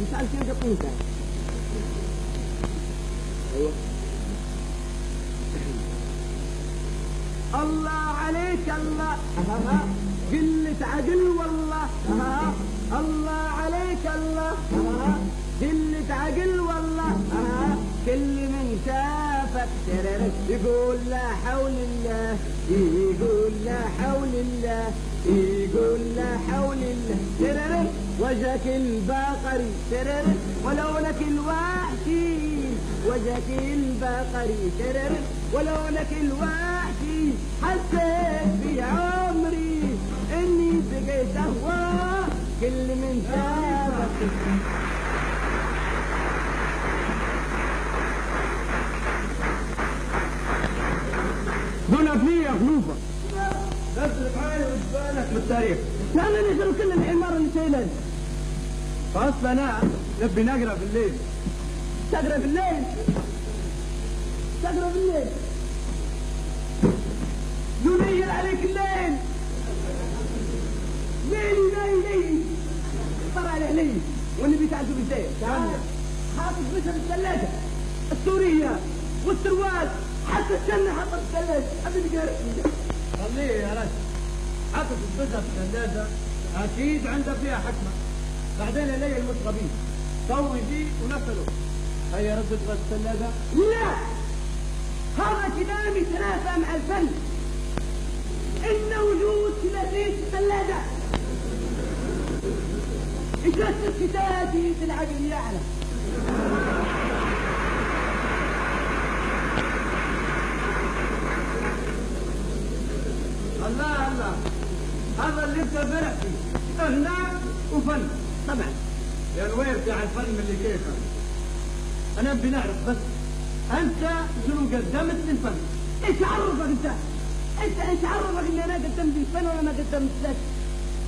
مثال كيف يقول مثال. ايوه الله عليك الله قلة عقل والله الله عليك الله قلة عقل والله كل من شافك يقول لا حول الله يقول لا حول الله يقول لا حول الله وجهك البقري ولونك الوحشي وجهك البقري ولونك الوحشي حسيت في عمري اني بقيت اهوى كل من شافك. هنا فيه يا خلوفة نزل معايا وجبالك بالتاريخ. لا نشرب كل الحمار اللي شايلين. اصلا انا نبي نقرا في الليل. تقرا في الليل؟ تقرا في الليل؟ يليل عليك الليل. ليلي طلع عليه ليل والنبي تعالوا بالليل. تعال حاطط بشر الثلاجة السورية والسروال حتى السنة حاطط الثلاجة أبي قارئ خليه يا رجل حاطط البشر في الثلاجة أكيد عنده فيها حكمة. بعدين الليل المشغبين سوي فيه ونفله. هيا ردت غد الثلاجة. لا هذا كلام يتنافى مع الفن. إن وجود ثلاثية الثلاجة يجسد كتابي في العقل يعلم. الله الله هذا اللي انت فرح فيه اغناء وفن طبعا يا الويل بتاع الفن اللي كيفك. انا بدي نعرف بس انت شنو قدمت للفن؟ ايش عرفك انت ايش عرفك ان انا قدمت الفن ولا ما قدمت لك؟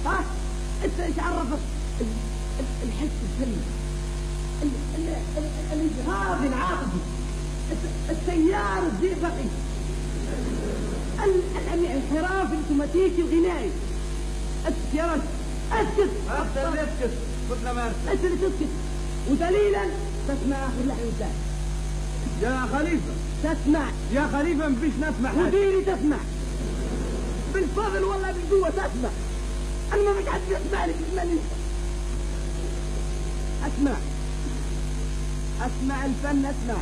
ها انت ايش عرفك الحس الفني الانجهاض العاطفي التيار الزئبقي الانحراف الاوتوماتيكي الغنائي. اسكت يا رجل اسكت. انت اللي اسكت قلت ما انت اللي تسكت ودليلا تسمع اخر لحن انسان. يا خليفه تسمع يا خليفه مفيش نسمع حاجه. وديني تسمع بالفضل والله بالقوه تسمع. انا ما فيش حد يسمع لي تسمعني. اسمع الفن اسمع.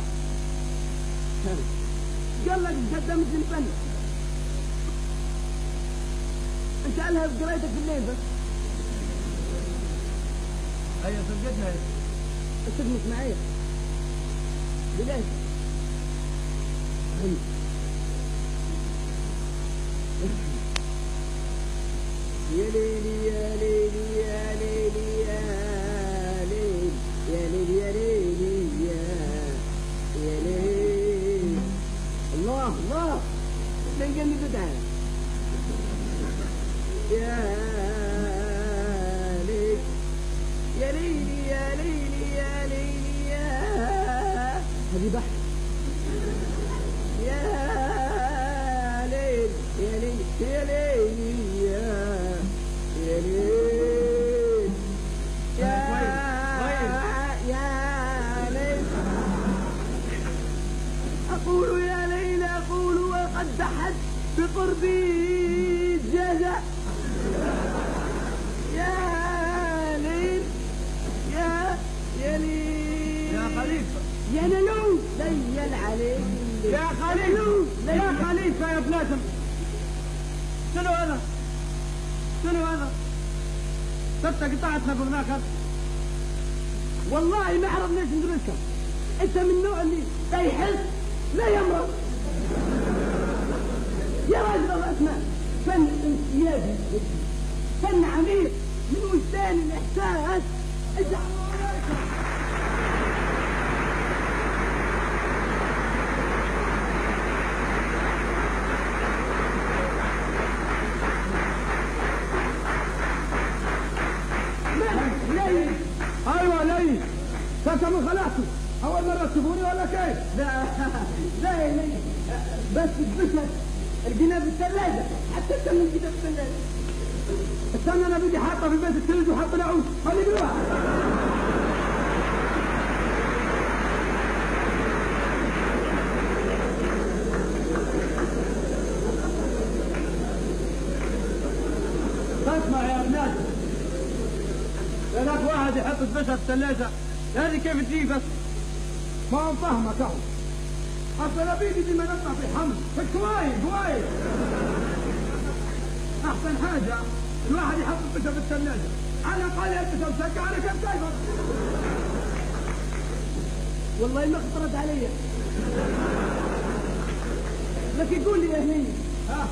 قال لك قدمت الفن انت قالها بقرايتك في الليل بس. هيا سجدنا هيا تسمك معايا بلاش. يا ليلي يا ليلي يا ليلي يا ليلي يا ليلي يا ليلي يا ليلي. الله لقيني بدعة يا ليلي يا ليلي يا ليلي يا ليلي يا هذي بحر يا ليل يا ليل يا ليل يا ليل يا ليل. أقول يا ليل أقول وقد دحت بقربي الجزع يا ليل يا ليل يا خليفه يا ليل ليل عليك يا خليفه يا خليفه يا بلادم. شنو هذا؟ انت قطعتنا بغناك. والله ما عرف ليش ندرسك. انت من النوع اللي لا يحس لا يمرض. يا راجل الله اسمع فن انسيابي فن عميق من وجدان الاحساس. ايوه ليه فكم خلعتوا اول مره تسيبوني ولا كيف؟ لا بس البشر القناه في الثلاجه حتى تم القناه في الثلاجه. استنى انا بدي حاطه في البيت الثلج وحاط العود خلي بيروح. هناك واحد يحط البشر في الثلاجة، هذه كيف تجي بس؟ ما نفهمك اهو. اصل بيدي دي ما نطلع في حمل كويس. احسن حاجة الواحد يحط البشر في الثلاجة، على الاقل البشر مسكة على كيف والله ما خطرت علي. لك يقول لي يا هني ها؟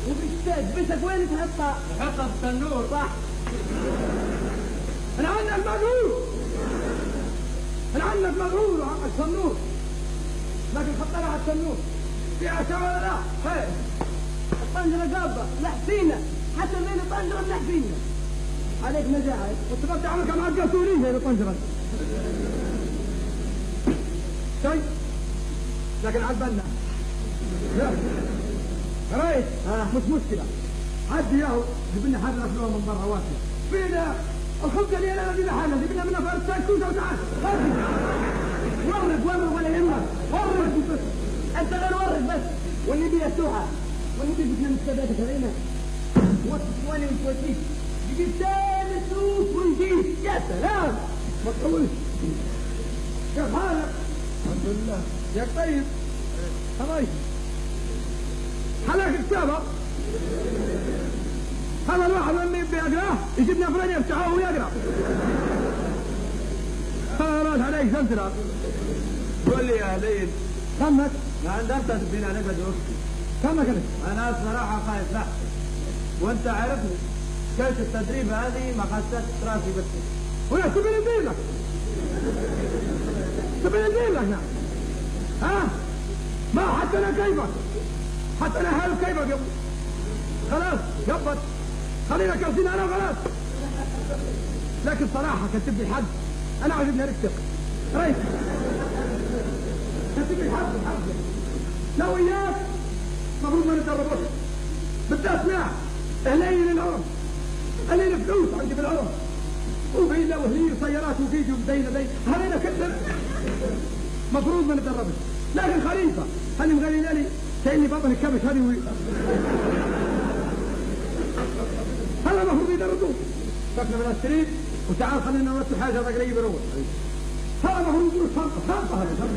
وبالستاج بشك وين تحطها؟ نحطها في التنور. صح. انا عندك مغرور وعندك تنور، لكن حطها على التنور فيها شو ولا لا؟ خير. الطنجرة قابة لحسينة، حتى بين الطنجرة لحسينة. عليك نجاح، وتبقى عملك مع القاسورية الطنجرة. شيء لكن عالبنا لا ريت مش مشكلة، عدي ياهو جيب لنا حاجة ناكلوها من برا واسعة. فينا الخبزة اللي انا بدنا حاجة جيب لنا منها فرد كوسة وتعال ورق ولا يهمك ورق بس، انت غير ورق بس. واللي بيه السوحة واللي بيه بدنا مستباتك هذينا وصف واني وتوتيك يجيب ثاني سوق ونجيب. يا سلام ما تطولش. كيف حالك؟ الحمد لله. يا طيب حبايبي حلاك كتابة. هذا الواحد لما يبي يقراه يجيبنا فلان يفتحه ويقرا. خلاص عليك سلسلة. قول لي يا ليل كمك ما عندك تبينا نقعد وقتي. كمك انا صراحة خايف لا، وانت عارفني كيف التدريب هذه ما خسرت راسي بس. ولا تبي ندير لك نعم. ها ما حتى انا كيفك، حتى انا هالف كيفك يا خلاص يبط خلينا كاسين انا خلاص. لكن صراحة كتب لي حد انا عاجبني ركتك ريت كتب لي حد لو اياك مفروض ما نتدربوش بالذات مع اهلين العرب، اهلين فلوس عندي بالعرب وفيلا وهليل سيارات وفيديو بدينا هذينا كتب مفروض ما نتدربش. لكن خليفة هني مغني لي كأني بطن الكبش هذه هذا المفروض يدربوه. فكنا من الشريك وتعال خلينا نرتب حاجة هذا قريب الأول. هذا المفروض يقول شرطة هذا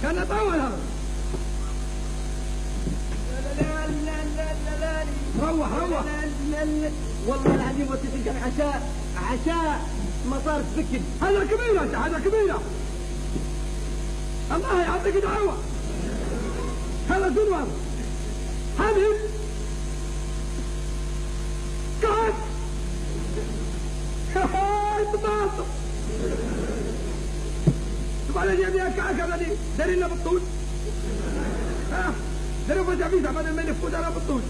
كان يطول هذا. روح والله العظيم وتتلقى عشاء مصارف بكر. هذا كبيرة الله يعطيك دعوة. هذا زنوار حبيب قعد بطاطا طبعا يبي كعك هذا دارينا بالطول داروا بجابيزة بدل ما يلفوا دارا بالطول.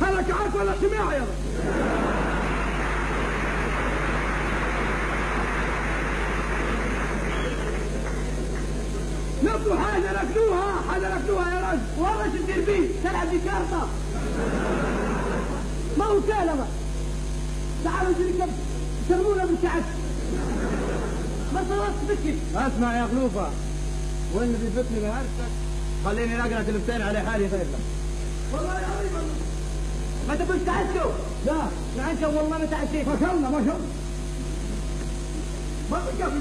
هذا كعك ولا سماع يا رب. نبدو حاجة ناكلوها يا رجل. والله شو تدير بيه؟ تلعب بكارطة ما هو سالمة. تعالوا نركب سرمونا بالكعك ما صرت بكي. اسمع يا خلوفة، وين اللي بيفتني بهرسك خليني نقرا تلفتين على حالي خير لك. والله يا عظيم ما تبوش تعشوا. لا نعشوا والله ما تعشيت. ما شاء الله ما بكفي.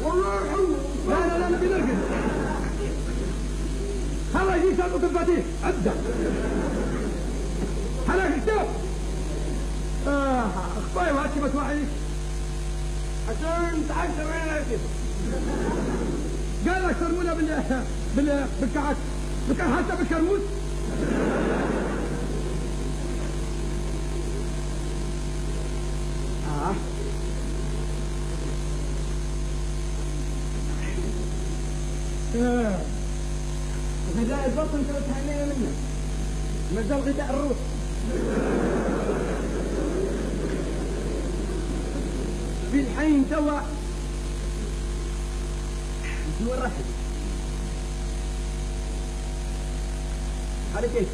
والله لا نبي نرقد. هذا يجي سالفة الفاتيح ابدا هلاك الكتاب. اخفاي وهاتي مسواحيك عشان تعشى وين كيف قال لك سرمونا بالكعك بكان حتى بالكرموس. غذاء البطن كانت تهنينا منه مازال غذاء الروح. في الحين توا شو الرحل على كيف